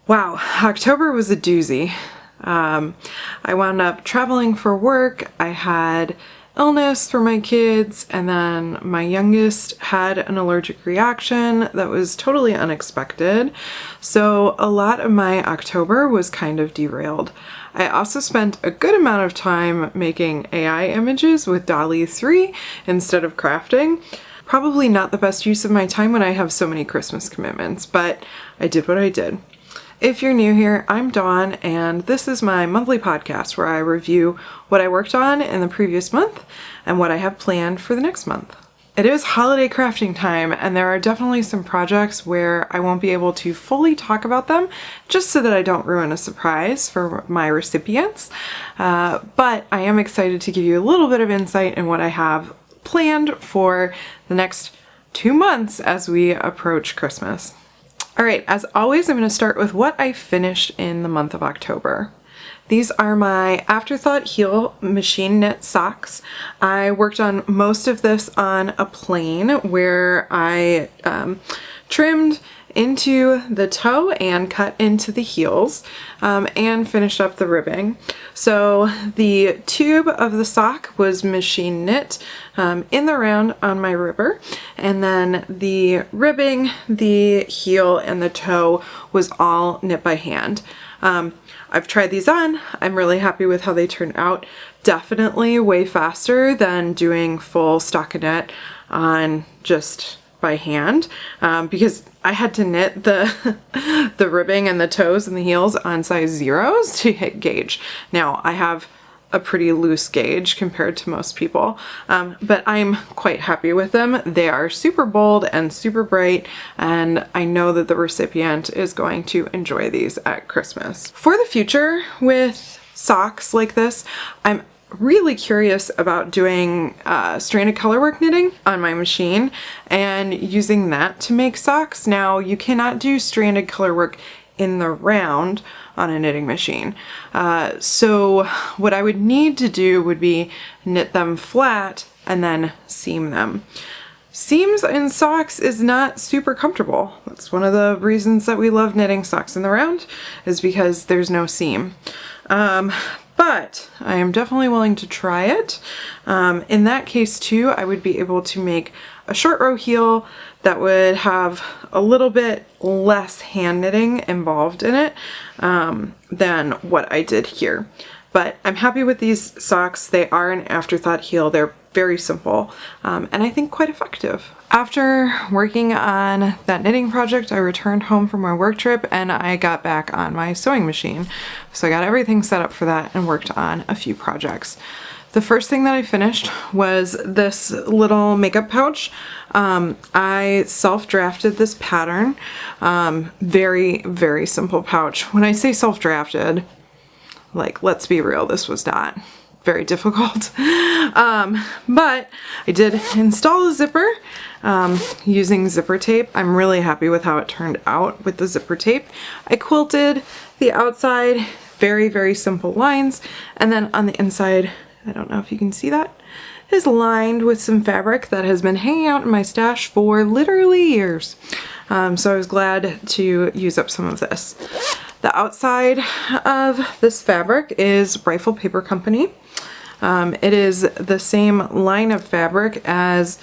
Wow, October was a doozy. I wound up traveling for work. I had illness for my kids, and then my youngest had an allergic reaction that was totally unexpected. So a lot of my October was kind of derailed. I also spent a good amount of time making AI images with DALL-E 3 instead of crafting. Probably not the best use of my time when I have so many Christmas commitments, but I did what I did. If you're new here, I'm Dawn, and this is my monthly podcast where I review what I worked on in the previous month and what I have planned for the next month. It is holiday crafting time, and there are definitely some projects where I won't be able to fully talk about them, just so that I don't ruin a surprise for my recipients. But I am excited to give you a little bit of insight in what I have planned for the next 2 months as we approach Christmas. All right, as always, I'm going to start with what I finished in the month of October. These are my Afterthought heel machine knit socks. I worked on most of this on a plane where I trimmed into the toe and cut into the heels and finished up the ribbing. So the tube of the sock was machine knit in the round on my ribber, and then the ribbing, the heel, and the toe was all knit by hand. I've tried these on. I'm really happy with how they turned out. Definitely way faster than doing full stockinette on just by hand, because I had to knit the ribbing and the toes and the heels on size zeros to hit gauge. Now I have a pretty loose gauge compared to most people, but I'm quite happy with them. They are super bold and super bright, and I know that the recipient is going to enjoy these at Christmas. For the future with socks like this, I'm really curious about doing stranded colorwork knitting on my machine and using that to make socks. Now, you cannot do stranded colorwork in the round on a knitting machine. So what I would need to do would be knit them flat and then seam them. Seams in socks is not super comfortable. That's one of the reasons that we love knitting socks in the round, is because there's no seam. But I am definitely willing to try it. In that case too, I would be able to make a short row heel that would have a little bit less hand knitting involved in it than what I did here. But I'm happy with these socks. They are an Afterthought heel. They're very simple and I think quite effective. After working on that knitting project, I returned home from my work trip and I got back on my sewing machine. So I got everything set up for that and worked on a few projects. The first thing that I finished was this little makeup pouch. I self-drafted this pattern. Very, very simple pouch. When I say self-drafted, like, let's be real, this was not very difficult. But I did install a zipper using zipper tape. I'm really happy with how it turned out with the zipper tape. I quilted the outside, very, very simple lines, and then on the inside, I don't know if you can see that, is lined with some fabric that has been hanging out in my stash for literally years. So I was glad to use up some of this. The outside of this fabric is Rifle Paper Company. It is the same line of fabric as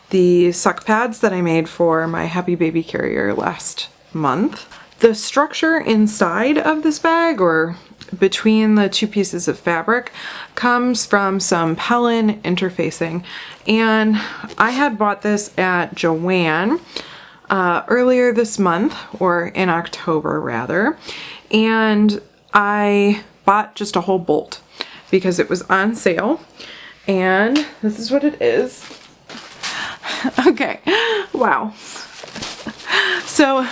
the suck pads that I made for my Happy Baby carrier last month. The structure inside of this bag, or between the two pieces of fabric, comes from some Pellin interfacing, and I had bought this at Joann earlier this month, or in October rather, and I bought just a whole bolt because it was on sale, and this is what it is. Okay, wow. So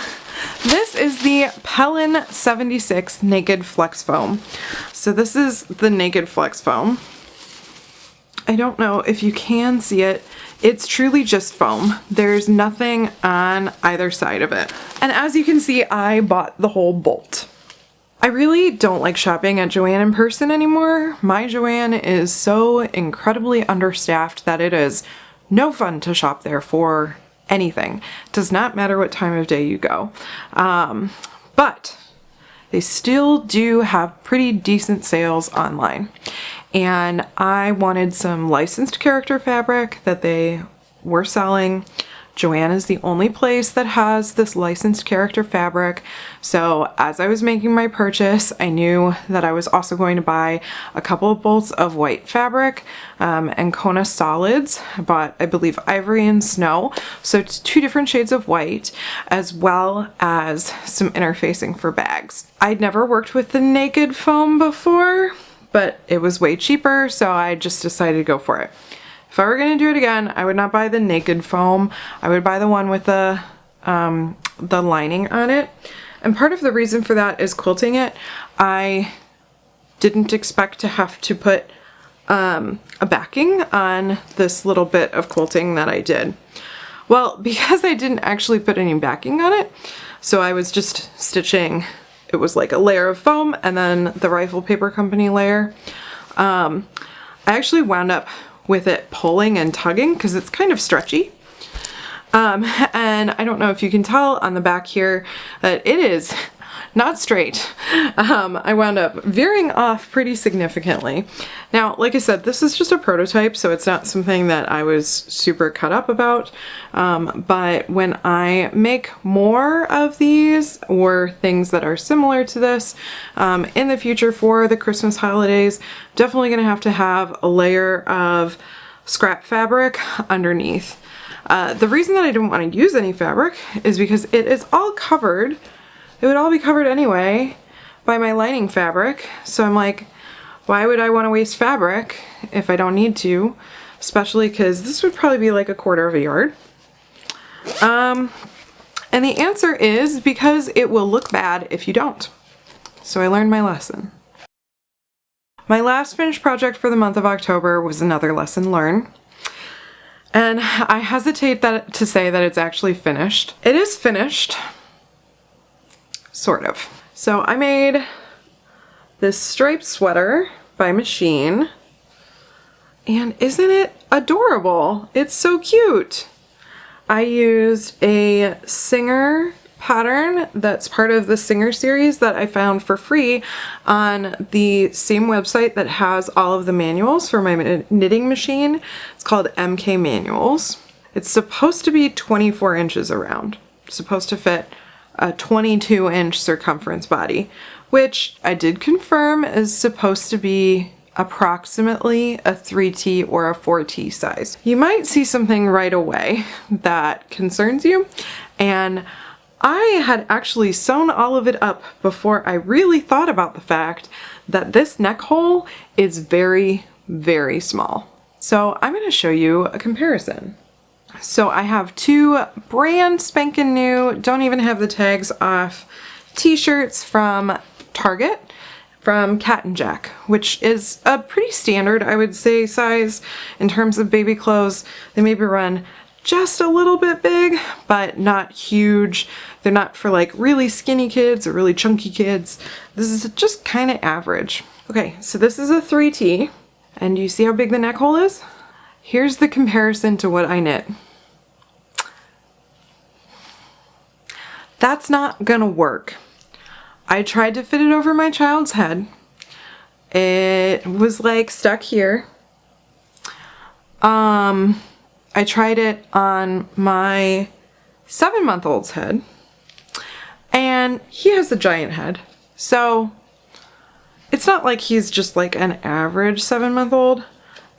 this is the Pellin 76 Naked Flex Foam. So this is the Naked Flex Foam. I don't know if you can see it. It's truly just foam. There's nothing on either side of it. And as you can see, I bought the whole bolt. I really don't like shopping at Joann in person anymore. My Joann is so incredibly understaffed that it is no fun to shop there for anything. Does not matter what time of day you go. But they still do have pretty decent sales online. And I wanted some licensed character fabric that they were selling. Joann is the only place that has this licensed character fabric. So as I was making my purchase, I knew that I was also going to buy a couple of bolts of white fabric and Kona solids. I bought, I believe, ivory and snow. So it's 2 different shades of white, as well as some interfacing for bags. I'd never worked with the naked foam before, but it was way cheaper, so I just decided to go for it. If I were going to do it again, I would not buy the naked foam. I would buy the one with the lining on it. And part of the reason for that is quilting it. I didn't expect to have to put a backing on this little bit of quilting that I did. Well, because I didn't actually put any backing on it, so I was just stitching. It was like a layer of foam and then the Rifle Paper Company layer. I actually wound up with it pulling and tugging because it's kind of stretchy. And I don't know if you can tell on the back here that it is not straight. I wound up veering off pretty significantly. Now, like I said, this is just a prototype, so it's not something that I was super cut up about. But when I make more of these or things that are similar to this in the future for the Christmas holidays, definitely going to have a layer of scrap fabric underneath. The reason that I didn't want to use any fabric is because it is all covered. It would all be covered anyway by my lining fabric. So I'm like, why would I want to waste fabric if I don't need to? Especially because this would probably be like 1/4 of a yard. And the answer is because it will look bad if you don't. So I learned my lesson. My last finished project for the month of October was another lesson learned. And I hesitate to say that it's actually finished. It is finished. Sort of. So I made this striped sweater by machine, and isn't it adorable? It's so cute. I used a Singer pattern that's part of the Singer series that I found for free on the same website that has all of the manuals for my knitting machine. It's called MK Manuals. It's supposed to be 24 inches around. It's supposed to fit a 22-inch circumference body, which I did confirm is supposed to be approximately a 3T or a 4T size. You might see something right away that concerns you, and I had actually sewn all of it up before I really thought about the fact that this neck hole is very, very small. So I'm going to show you a comparison. So I have 2 brand spanking new, don't even have the tags off, t-shirts from Target from Cat and Jack, which is a pretty standard, I would say, size in terms of baby clothes. They maybe run just a little bit big, but not huge. They're not for like really skinny kids or really chunky kids. This is just kind of average. Okay, so this is a 3T, and you see how big the neck hole is? Here's the comparison to what I knit. That's not gonna work. I tried to fit it over my child's head. It was like stuck here. I tried it on my 7-month-old's head, and he has a giant head. So it's not like he's just like an average 7-month-old.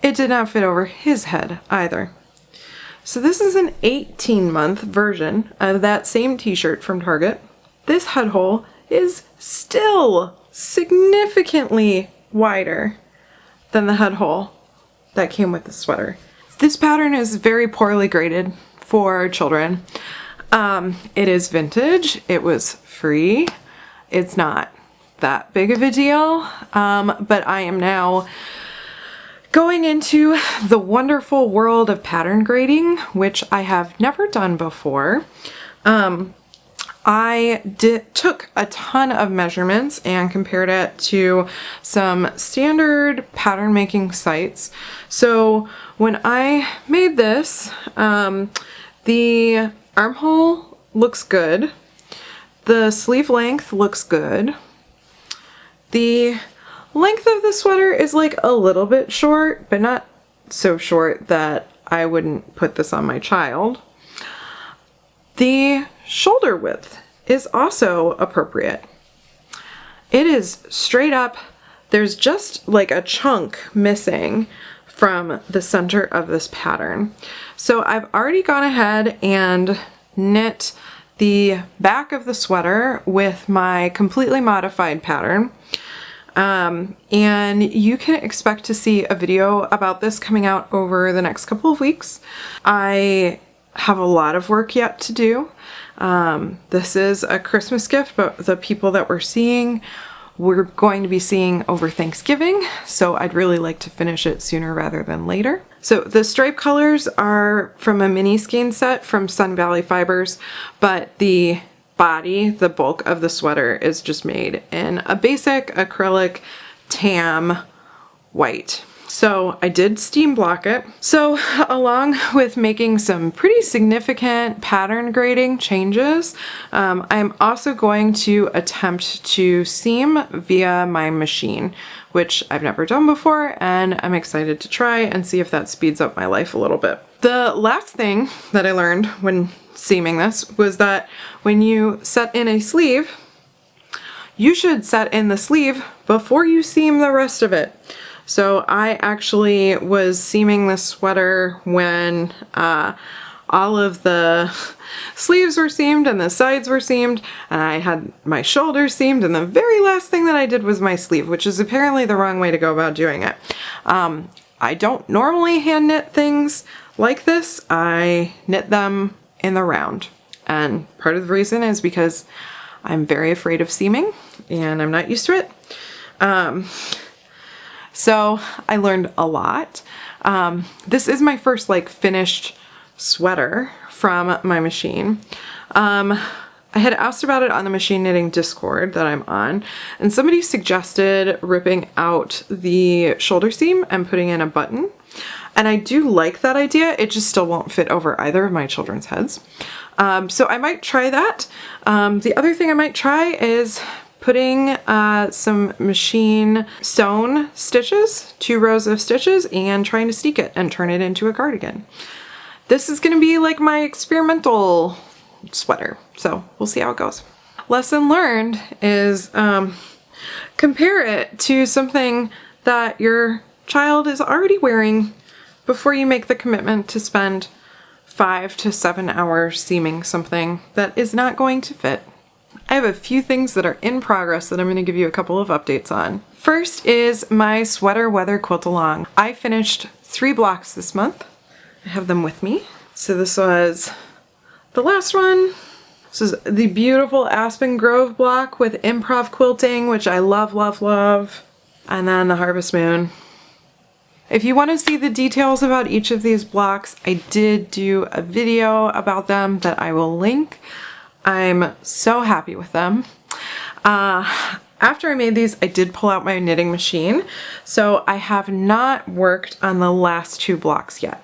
It did not fit over his head either. So this is an 18-month version of that same t-shirt from Target. This head hole is still significantly wider than the head hole that came with the sweater. This pattern is very poorly graded for children. It is vintage. It was free. It's not that big of a deal, but I am now going into the wonderful world of pattern grading, which I have never done before. I took a ton of measurements and compared it to some standard pattern making sites. So when I made this, the armhole looks good. The sleeve length looks good. The length of the sweater is like a little bit short, but not so short that I wouldn't put this on my child. The shoulder width is also appropriate. It is straight up. There's just like a chunk missing from the center of this pattern. So I've already gone ahead and knit the back of the sweater with my completely modified pattern. And you can expect to see a video about this coming out over the next couple of weeks. I have a lot of work yet to do. This is a Christmas gift, but the people that we're going to be seeing over Thanksgiving, so I'd really like to finish it sooner rather than later. So the stripe colors are from a mini skein set from Sun Valley Fibers, but the body, the bulk of the sweater, is just made in a basic acrylic tam white. So I did steam block it. So along with making some pretty significant pattern grading changes, I'm also going to attempt to seam via my machine, which I've never done before, and I'm excited to try and see if that speeds up my life a little bit. The last thing that I learned when seaming this was that when you set in a sleeve, you should set in the sleeve before you seam the rest of it. So I actually was seaming this sweater when all of the sleeves were seamed and the sides were seamed, and I had my shoulders seamed, and the very last thing that I did was my sleeve, which is apparently the wrong way to go about doing it. I don't normally hand knit things like this. I knit them in the round, and part of the reason is because I'm very afraid of seaming and I'm not used to it. So I learned a lot. This is my first like finished sweater from my machine. I had asked about it on the machine knitting Discord that I'm on, and somebody suggested ripping out the shoulder seam and putting in a button. And I do like that idea. It just still won't fit over either of my children's heads. So I might try that. The other thing I might try is putting some machine sewn stitches, 2 rows of stitches, and trying to steek it and turn it into a cardigan. This is gonna be like my experimental sweater, so we'll see how it goes. Lesson learned is compare it to something that your child is already wearing before you make the commitment to spend 5 to 7 hours seaming something that is not going to fit. I have a few things that are in progress that I'm going to give you a couple of updates on. First is my sweater weather quilt along. I finished 3 blocks this month. I have them with me. So this was the last one. This is the beautiful Aspen Grove block with improv quilting, which I love, love, love. And then the Harvest Moon. If you want to see the details about each of these blocks, I did do a video about them that I will link. I'm so happy with them. After I made these, I did pull out my knitting machine, so I have not worked on the last 2 blocks yet.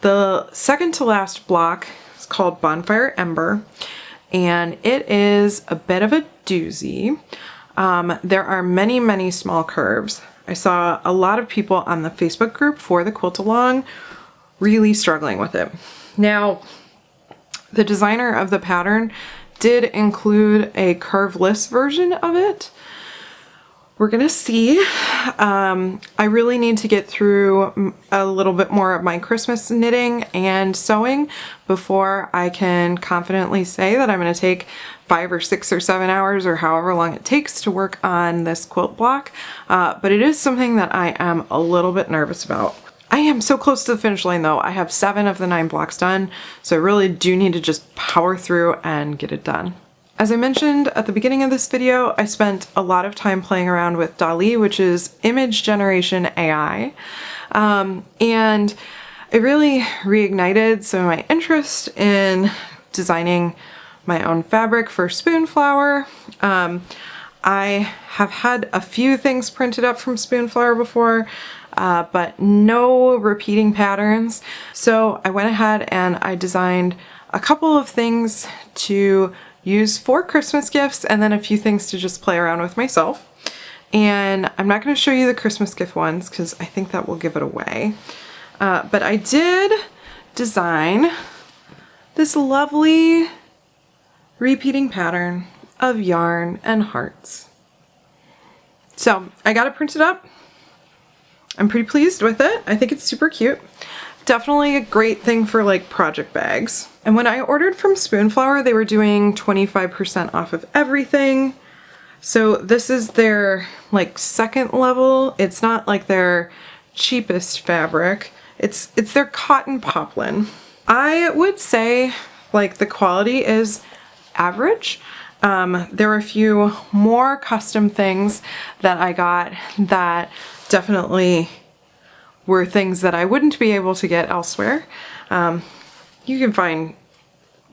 The second to last block is called Bonfire Ember, and it is a bit of a doozy. There are many, many small curves. I saw a lot of people on the Facebook group for the quilt along really struggling with it. Now, the designer of the pattern did include a curveless version of it. We're gonna see. I really need to get through a little bit more of my Christmas knitting and sewing before I can confidently say that I'm gonna take 5 or 6 or 7 hours or however long it takes to work on this quilt block. But it is something that I am a little bit nervous about. I am so close to the finish line though. I have 7 of the 9 blocks done, so I really do need to just power through and get it done. As I mentioned at the beginning of this video, I spent a lot of time playing around with DALL-E, which is image generation AI. And it really reignited some of my interest in designing my own fabric for Spoonflower. I have had a few things printed up from Spoonflower before, but no repeating patterns. So I went ahead and I designed a couple of things to use for Christmas gifts and then a few things to just play around with myself. And I'm not going to show you the Christmas gift ones because I think that will give it away. But I did design this lovely repeating pattern of yarn and hearts. So I got it printed up. I'm pretty pleased with it. I think it's super cute. Definitely a great thing for like project bags. And when I ordered from Spoonflower, they were doing 25% off of everything. So this is their like second level. It's not like their cheapest fabric. It's their cotton poplin. I would say like the quality is average. There were a few more custom things that I got that definitely were things that I wouldn't be able to get elsewhere. You can find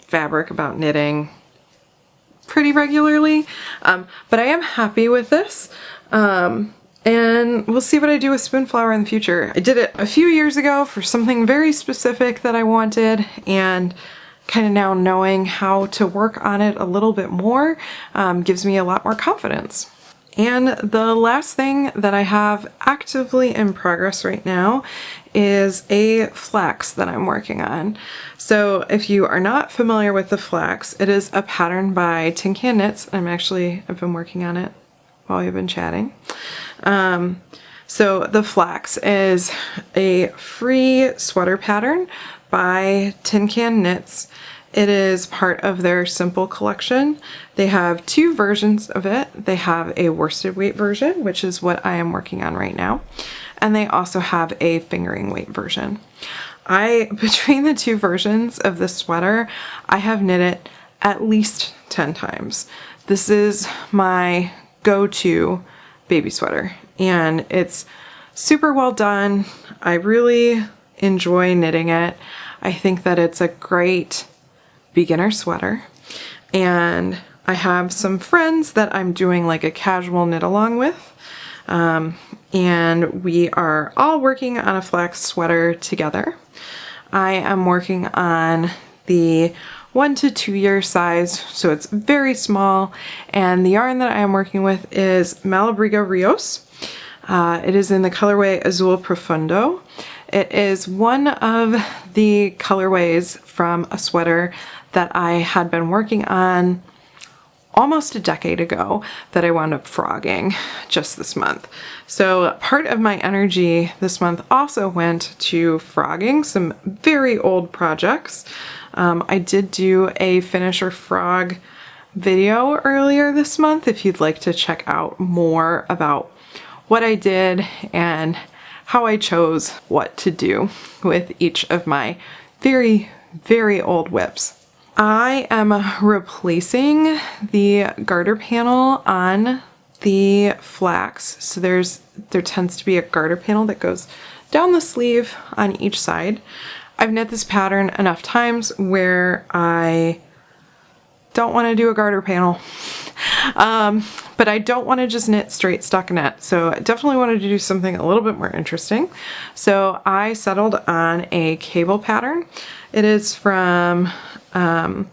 fabric about knitting pretty regularly, but I am happy with this. And we'll see what I do with Spoonflower in the future. I did it a few years ago for something very specific that I wanted, and kind of now knowing how to work on it a little bit more gives me a lot more confidence. And the last thing that I have actively in progress right now is a flax that I'm working on. So if you are not familiar with the flax, it is a pattern by Tin Can Knits. I've been working on it while we've been chatting. So the flax is a free sweater pattern by Tin Can Knits. It is part of their Simple collection. They have two versions of it. They have a worsted weight version, which is what I am working on right now. And they also have a fingering weight version. Between the two versions of this sweater, I have knit it at least 10 times. This is my go-to baby sweater, and it's super well done. I really enjoy knitting it. I think that it's a great beginner sweater, and I have some friends that I'm doing like a casual knit along with, and we are all working on a flax sweater together. I am working on the 1 to 2 year size, so it's very small, and the yarn that I am working with is Malabrigo Rios. It is in the colorway Azul Profundo. It is one of the colorways from a sweater that I had been working on almost a decade ago that I wound up frogging just this month. So part of my energy this month also went to frogging some very old projects. I did do a finish or frog video earlier this month if you'd like to check out more about what I did and how I chose what to do with each of my very, very old whips. I am replacing the garter panel on the flax. So there tends to be a garter panel that goes down the sleeve on each side. I've knit this pattern enough times where I don't want to do a garter panel. But I don't want to just knit straight stockinette. So I definitely wanted to do something a little bit more interesting. So I settled on a cable pattern. It is from the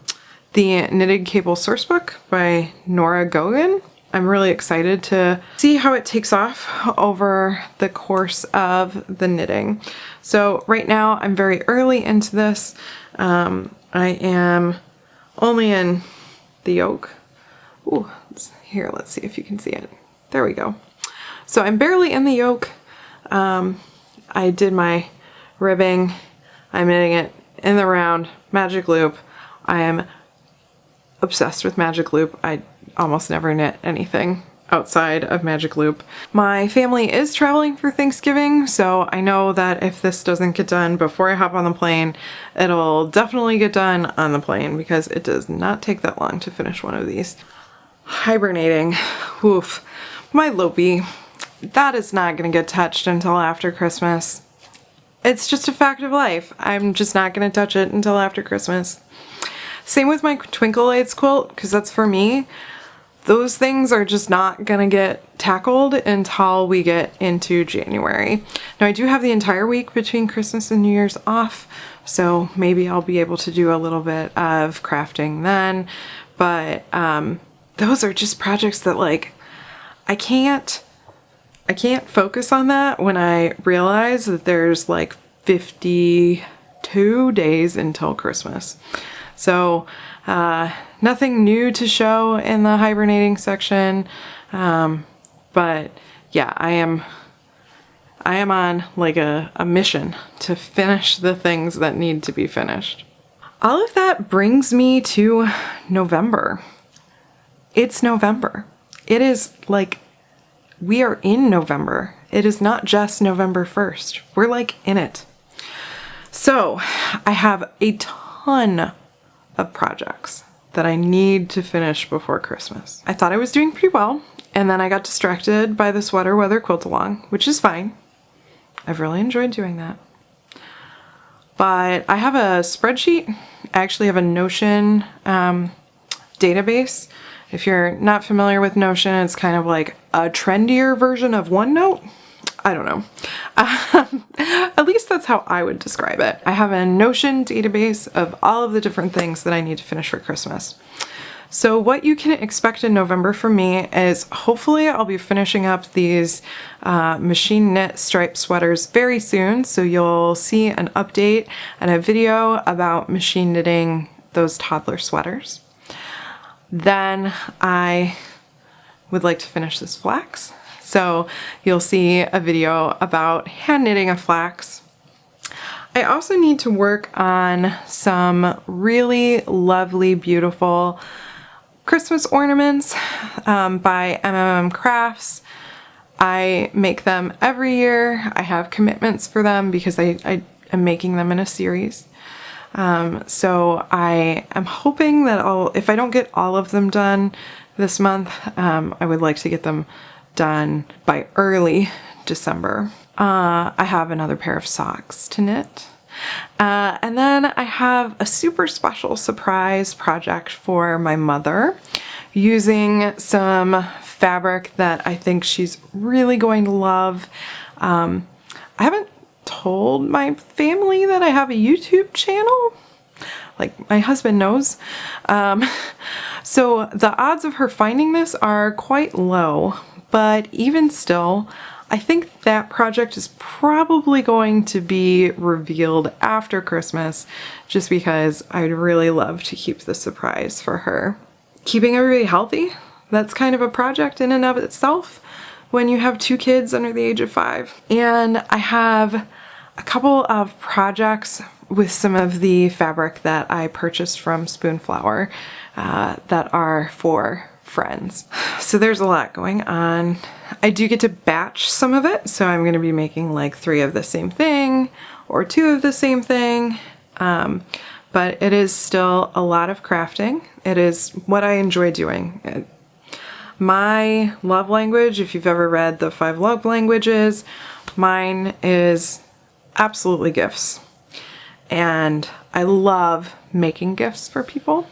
Knitted Cable Sourcebook by Nora Gogan. I'm really excited to see how it takes off over the course of the knitting. So right now I'm very early into this. I am only in the yoke. Ooh, here, let's see if you can see it. There we go. So I'm barely in the yoke. I did my ribbing. I'm knitting it in the round, magic loop. I am obsessed with magic loop. I almost never knit anything outside of magic loop. My family is traveling for Thanksgiving, so I know that if this doesn't get done before I hop on the plane, it'll definitely get done on the plane because it does not take that long to finish one of these. Hibernating, oof, my Lopi, that is not gonna get touched until after Christmas. It's just a fact of life. I'm just not gonna touch it until after Christmas. Same with my Twinkle Lights quilt, because that's for me. Those things are just not gonna get tackled until we get into January. Now I do have the entire week between Christmas and New Year's off, so maybe I'll be able to do a little bit of crafting then, but those are just projects that like, I can't I can't focus on that when I realize that there's like 52 days until Christmas. So nothing new to show in the hibernating section, but yeah, I am on like a mission to finish the things that need to be finished. All of that brings me to November. It's November. It is like, we are in November. It is not just November 1st. We're like in it. So I have a ton of projects that I need to finish before Christmas. I thought I was doing pretty well, and then I got distracted by the sweater weather quilt along, which is fine. I've really enjoyed doing that. But I have a spreadsheet. I actually have a Notion database. If you're not familiar with Notion, it's kind of like a trendier version of OneNote. I don't know. At least that's how I would describe it. I have a Notion database of all of the different things that I need to finish for Christmas. So what you can expect in November from me is hopefully I'll be finishing up these machine knit striped sweaters very soon. So you'll see an update and a video about machine knitting those toddler sweaters. Then I would like to finish this flax. So you'll see a video about hand knitting a flax. I also need to work on some really lovely, beautiful Christmas ornaments by MMM Crafts. I make them every year. I have commitments for them because I am making them in a series. So I am hoping that if I don't get all of them done this month, I would like to get them done by early December. I have another pair of socks to knit. And then I have a super special surprise project for my mother using some fabric that I think she's really going to love. I haven't told my family that I have a YouTube channel. Like, my husband knows. So the odds of her finding this are quite low, but even still, I think that project is probably going to be revealed after Christmas, just because I'd really love to keep the surprise for her. Keeping everybody healthy, that's kind of a project in and of itself when you have 2 kids under the age of 5. And I have a couple of projects with some of the fabric that I purchased from Spoonflower that are for friends. So there's a lot going on. I do get to batch some of it, so I'm going to be making like 3 of the same thing or 2 of the same thing, but it is still a lot of crafting. It is what I enjoy doing. My love language, if you've ever read the 5 love languages, mine is absolutely gifts, and I love making gifts for people.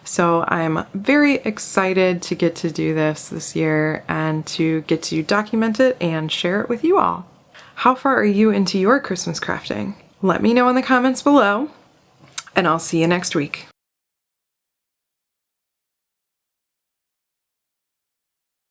So I'm very excited to get to do this year and to get to document it and share it with you all. How far are you into your Christmas crafting? Let me know in the comments below, and I'll see you next week.